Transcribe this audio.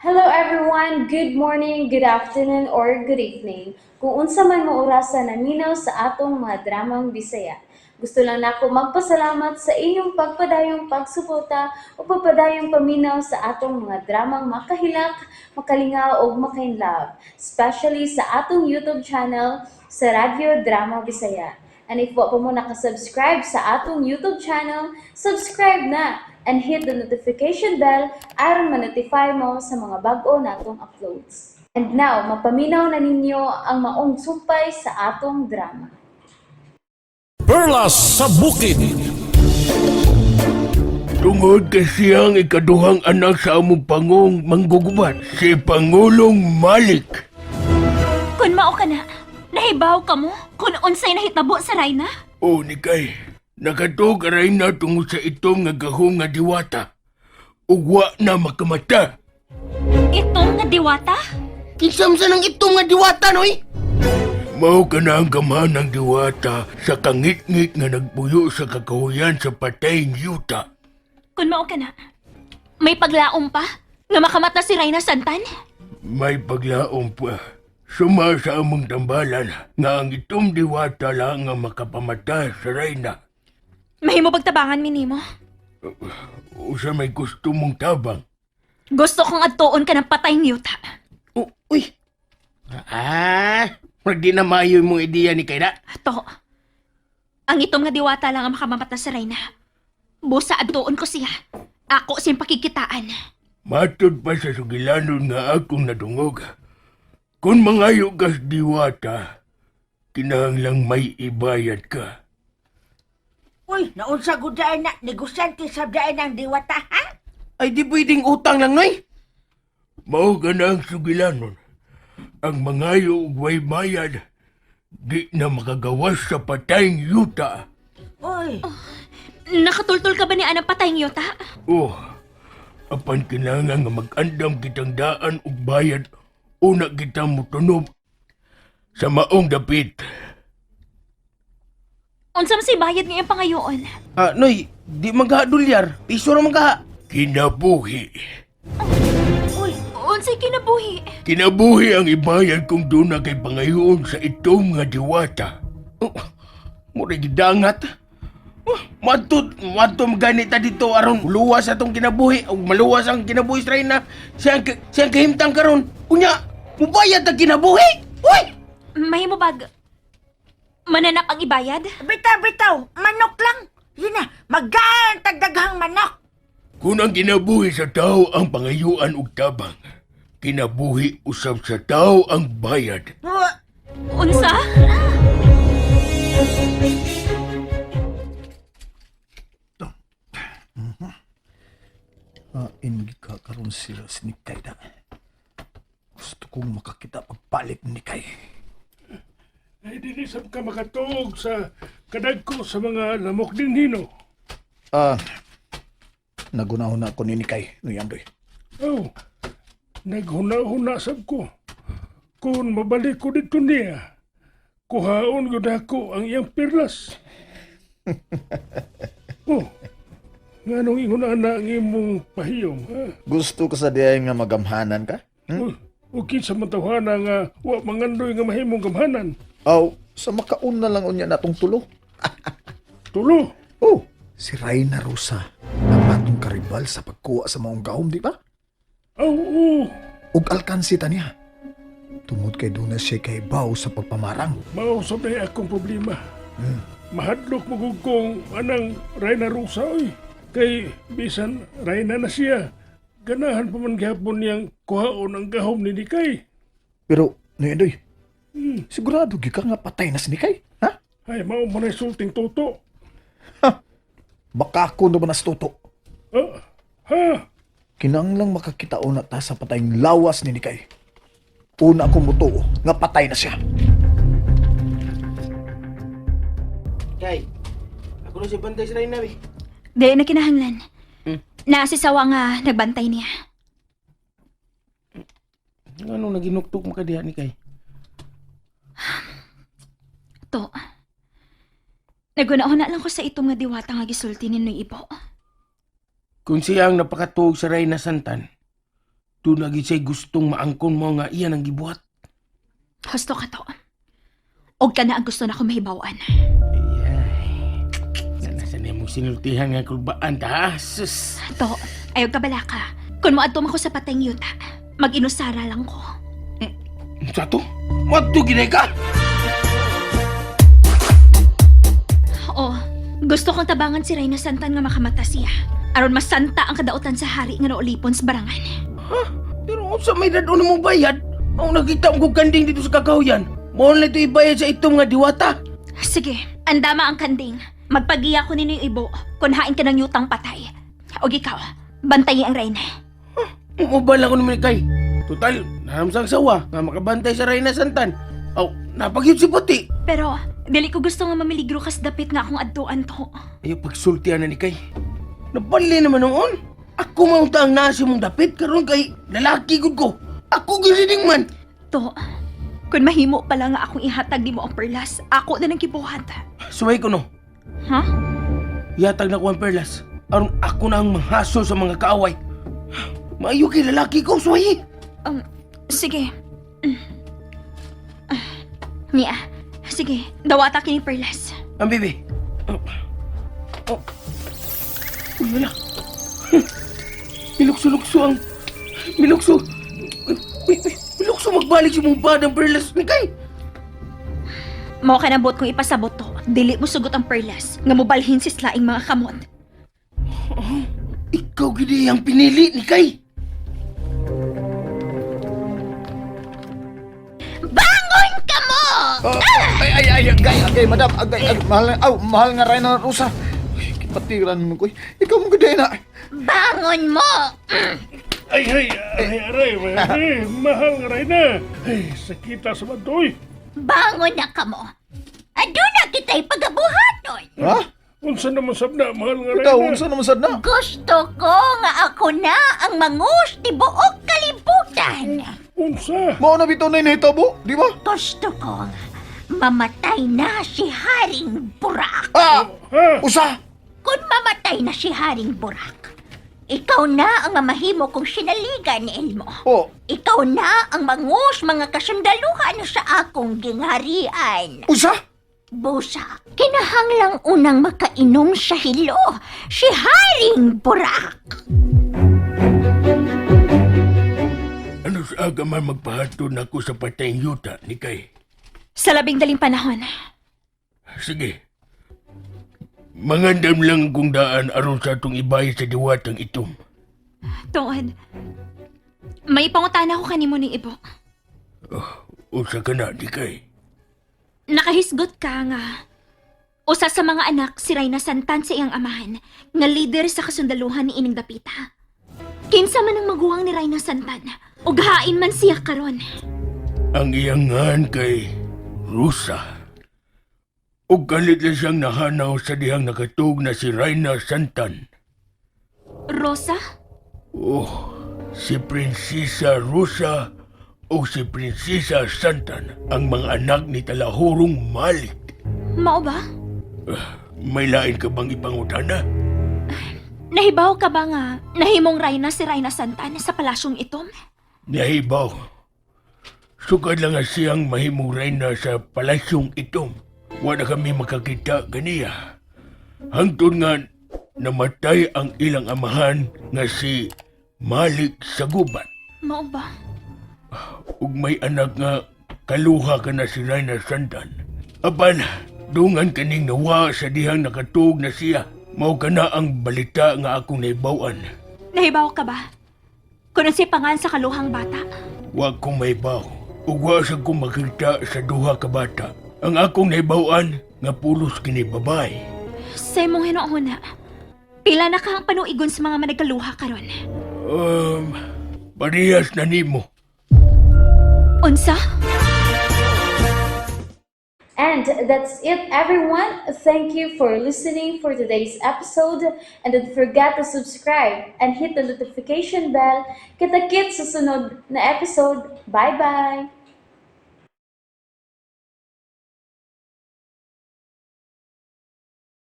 Hello everyone, good morning, good afternoon, or good evening. Kung unsa man mo orasan naminaw sa atong mga dramang Bisaya. Gusto lang nako magpasalamat sa inyong pagpadayong pagsuporta o pagpadayong paminaw sa atong mga dramang makahilak, makalingaw o makainlove, especially sa atong YouTube channel sa Radyo Drama Bisaya. And if wa pa mo nakasubscribe sa atong YouTube channel, subscribe na and hit the notification bell aron ma-notify mo sa mga bag-o natong uploads. And now, mapaminaw na ninyo ang maong sumpay sa atong drama. Perlas sa Bukid. Tungod kasi ang ikaduhang anak sa among pangong manggugubat, si Pangulong Malik. Kun mao ka na, nahibaw ka mo kung unsay nahitabo sa Rayna? O Nikay, nakatog aray na tungod sa itong nga gahong nga diwata. Ugwa na makamata. Itong nga diwata? Kinsam sa nang itong nga diwata, noy? Mao ka na ang gamahan ng diwata sa kangit-ngit nga nagpuyo sa kakahuyan sa patayng yuta. Kun mao ka na, may paglaom pa nga makamata si Rayna Santan? May paglaom pa. Suma sa among tambalan nga ang itong diwata lang nga makapamata sa Reyna. Mahimo pagtabangan mi nimo. Usa may gusto mong tabang. Gusto kong adtuon ka ng patayng yuta. Uy! Pag di na maayo mong ideya ni Kayda. To, ang itom nga diwata lang ang makamamata sa Rayna. Busa adtuon ko siya. Ako siyang pakikitaan. Matod pa sa sugilanon nga akong nadungog. Kung mangayo kas diwata, kinahanglang may ibayad ka. Uy, naunsa gudain na negosyante sa dain ng diwata, ha? Ay di pwedeng utang lang, noy? Mao ka na ang sugilanon. Ang mangayo ug way bayad, di na makagawas sa patayng yuta. Uy, Nakatultol ka ba ni anang patayng yuta? Oh, apan kinahanglan nga mag-andam kitang daan ug bayad una kita mutunob sa maong dapit. Unsam si bayad ngayong pangayoon? Noy, di maghadulyar. Piso ra magha. Kinabuhi. uy, Unsay kinabuhi? Kinabuhi ang ibayad kung doon na kay pangayoon sa itong nga diwata. Mura gidangat. Matod ganita dito aron luwas atong kinabuhi o maluwas ang kinabuhi sa Reyna. Siyang kahimtang karon. Unya, mubayad ang kinabuhi. Uy! Mahimo bag mananap ang ibayad? bitaw, manok lang. Yun na, maggaan tagdaghang manok. Kung ang kinabuhi sa tao ang pangayuan ug tabang, kinabuhi usab sa tao ang bayad. Unsa? Hindi ka karon sila si Nikay na. Gusto kong makakita pagpalit ni Nikay. Ay, dinisap ka makatuog sa kadagko sa mga lamok din hino. Nagunahon na ako ni Nikay, no Yandoy. Oh, naghuna-huna sab ko. Kung mabalik ko dito niya, kuhaon ko ako ang iyang pirlas. Oh, nga nung ihuna na ang imong pahiyong, ha? Gusto ko sa diyan nga magamhanan ka? Oh, okay sa matawhana nga, wa mangandoy nga mahimong gamhanan. Aw, sa makauna lang unya natong tulo. Tulo, Oh, si Reyna Rosa. Ang atong karibal sa pagkuha sa maong gahom, di ba? oh, Ug alkansi ta niya. Tungod kay doon na siya kay baw sa pagpamarang. mausap na akong problema. Mahadlok mo gud kong anang Reyna Rosa, oy. Kay bisan Reyna na siya. Ganahan pa man gihapon niyang kuhaon ang gahom ni Nikay. Pero, no Yandoy, sigurado gi ka nga patay na si Nikay, ha? Ay, mao mo na sulting toto. Baka ako naman nas tuto. Ha? Kinanglang makakita una ta sa patayng lawas ni Nikay. Una akong mutuo nga patay na siya. Kay, ako na si bantay sa Reyna, be. Di na kinahanglan. Naasisawa nga nagbantay niya. Ano naginuktok mo ka diha ni Kay? To, nagunahon na lang ko sa itong nga diwata nga gisulti ni Noy Ibo. Kung siya ang napakatuog sa Reyna Santan, Doon lagi siya'y gustong maangkon mo nga iyan ang gibuhat. Husto ka to. Og ka na ang gusto na akong mahibawan. Nasa niya mong sinultihan nga kulbaan ta, ha? Sus! To, ayaw ka bala ka. Kung moadto man ko sa patayng yuta, mag-inusara lang ko. Sa to? Madto ginay ka? Oo, gusto kong tabangan si Reyna Santan nga makamata siya. Aron masanta ang kadautan sa hari nga naulipon sa barangan. Ha? Pero sa may dadon mo bayad? Ang nakita mo kanding dito sa kakawyan. Mo na ito ibayad sa itong nga diwata. Sige, andama ang kanding. Magpagiya ko ninyo yung ibo kung hain ka ng yutang patay. O ikaw, bantayin ang Reyna. Umubala ko naman kay. Total, naramsang sawa nga makabantay sa Reyna Santan. Aw, napagyud si Puti. Pero, dili ko gusto nga mamiligro kas dapit nga akong adtuan to. Ayaw pagsultihan na ni kay. Nabali naman noon. Ako maunta ang nasi mong dapit karon kay lalaki gud ko. Ako gilining man. To, kung mahimo pala nga akong ihatag di mo ang perlas, ako na nang kibuhat. Suway ko no. Ha? Yatag na ko ang perlas. Aron ako na ang manghasol sa mga kaaway. Maayo kay lalaki ko, suway. Sige. Mia, sige, dawata kini perlas. Ang bibi. Uy, wala. Milukso-lukso ang... Milukso. Milukso magbalik si mong badang perlas ni kay. Mao ka nabot kung ipasabot to. Dili mo sugot ang perlas nga mobalhin si slaing mga kamot. Ikaw gidi ang pinili ni kay. Bangon ka mo! Agay, madam, mahal nga Reyna Rosa. Ay, kipatiran mo ko. Ikaw mo gaday na. Bangon mo! Ay, mahal nga rin na. Ay, sakita sa bantoy. Bangon na ka mo! Aduna kita'y pagabuhaton! Ha? Unsa naman sabna, mahal nga rin Ikaw, na. unsa naman sad na? Gusto ko nga ako na ang mangus ti buok kalibutan! Unsa? Mao na bitaw na inahitabo, di ba? Gusto ko nga mamatay na si Haring Burak! Ah! Ha? Usa! Kung mamatay na si Haring Burak, ikaw na ang mamahimo kong sinaligan ni Elmo. Oh, Ikaw na ang mangus mga kasundaluhan sa akong gingharian. usa? Busa, kinahanglang unang makainom sa hilo, si Haring Burak. Ano sa aga man magpahatod na ako sa patayng yuta ni kay? Sa labing daling panahon, Sige. Mangandam lang kung daan aron sa atong ibayad sa diwatang itom. tuod, may pangutana ko kanimo ni Ibo. Usa ka na, di kay. Nakahisgot ka nga. Usa sa mga anak si Reyna Santan sa iyang amahan, nga leader sa kasundaluhan ni Ining Dapita. Kinsa man ang maguwang ni Reyna Santan, ug hain man siya karon. Ang iyang ngan kay Rusa. Ug galit na siyang nahanaw sa dihang nakatug na si Reyna Santan. Rosa? Oh, si Prinsesa Rusa o si Prinsesa Santan ang mga anak ni Talahurong Malik. Mao ba? May lain ka bang ipangutana? Nahibaw ka ba nga nahimong Reyna si Reyna Santan sa palasyong itom? Nahibaw. Sukad lang nga siyang mahimong reyna sa palasyong itom. Wala kami makakita ganiya. Hangtod nga namatay ang ilang amahan nga si Malik sa gubat. Mao ba? Ug may anak nga kaluha ka na si Reyna Santan. Apan, dungan kaning nawa sa dihang nakatug na siya. Mao ka na ang balita nga akong naibawan. Nahibaw ka ba? Kung si pangan sa kaluhang bata. Wa kong maibaw. Ug wa sa kong makita sa duha ka bata. Ang akong naibawan nga pulos kini babay. Sa imong hinuuna, pila na ka ang panuigon sa mga managaluha karon. Parehas na nimo. Unsa? And that's it, everyone. Thank you for listening for today's episode. And don't forget to subscribe and hit the notification bell. Kita-kits sa sunod na episode. Bye-bye!